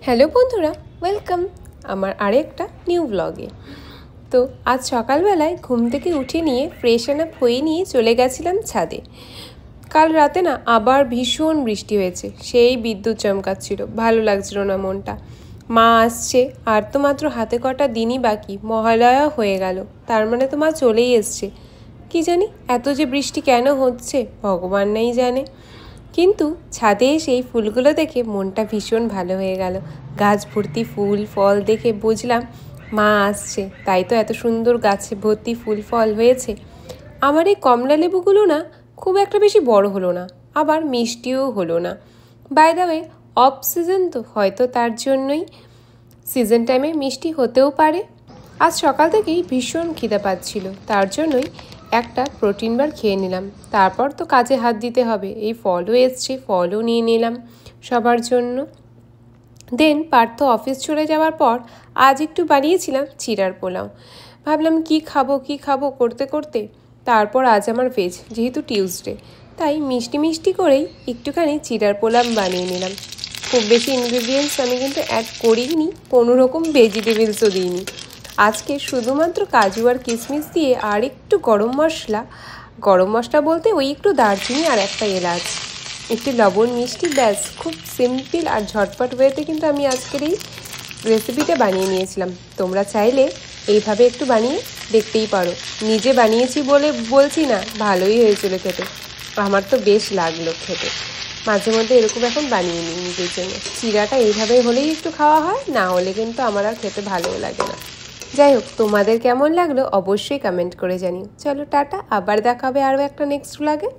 Hello বন্ধুরা, welcome আমার আরেকটা নিউ ব্লগে। তো আজ সকালবেলায় ঘুম থেকে উঠে নিয়ে ফ্রেশ আপ হয়ে নিয়ে চলে গেছিলাম ছাদে। কাল রাতে না আবার ভীষণ বৃষ্টি হয়েছে, সেই বিদ্যুৎ চমকাচ্ছিল, ভালো লাগছিল না মনটা। মা আসছে, আর তো মাত্র হাতে কটা দিনই বাকি, মহালয়া হয়ে গেল, তার মানে তো মা চলেই এসছে। কি জানি এত যে বৃষ্টি কেন হচ্ছে ভগবান নাই জানে। কিন্তু ছাদে এসে এই ফুলগুলো দেখে মনটা ভীষণ ভালো হয়ে গেল। গাছ ভর্তি ফুল ফল দেখে বুঝলাম মা আসছে, তাই তো এত সুন্দর গাছে ভর্তি ফুল ফল হয়েছে। আমার এই কমলা লেবুগুলো না খুব একটা বেশি বড় হলো না, আবার মিষ্টিও হলো না। By the way, off season তো, হয়তো তার জন্যই সিজন টাইমে মিষ্টি হতেও পারে। আজ সকাল থেকেই ভীষণ খিদে পাচ্ছিল, তার জন্যই একটা প্রোটিন বার খেয়ে নিলাম। তারপর তো কাজে হাত দিতে হবে, এই ফলও এসছে, ফলও নিয়ে নিলাম সবার জন্য। দেন পার্থ অফিস চলে যাওয়ার পর আজ একটু বানিয়েছিলাম চিড়ার পোলাও। ভাবলাম কি খাবো করতে করতে তারপর আজ আমার ভেজ, যেহেতু টিউসডে, তাই মিষ্টি মিষ্টি করেই একটুখানি চিড়ার পোলাও বানিয়ে নিলাম। খুব বেশি ইনগ্রিডিয়েন্টস আমি কিন্তু অ্যাড করিনি, কোনো রকম ভেজিটেবলসও দিইনি। আজকে শুধুমাত্র কাজু আর কিশমিশ দিয়ে আর একটু গরম মশলা বলতে ওই একটু দারচিনি আর একটা এলাচ, একটু লবণ মিষ্টি, ব্যাস। খুব সিম্পল আর ঝটপট ওয়েতে কিন্তু আমি আজকের এই রেসিপিটা বানিয়ে নিয়েছিলাম। তোমরা চাইলে এইভাবে একটু বানিয়ে দেখতেই পারো। নিজে বানিয়েছি বলে বলছি না, ভালোই হয়েছিল খেতে, আমার তো বেশ লাগলো খেতে। মাঝে মধ্যে এরকম এখন বানিয়ে নিই নিজের জন্য। চিড়াটা এইভাবে হলেই একটু খাওয়া হয়, না হলে কিন্তু আমার আর খেতে ভালোও লাগে না। যাই হোক, তোমাদের কেমন লাগলো অবশ্যই কমেন্ট করে জানিও। চলো টাটা, আবার দেখা হবে আরও একটা নেক্সট ব্লগে।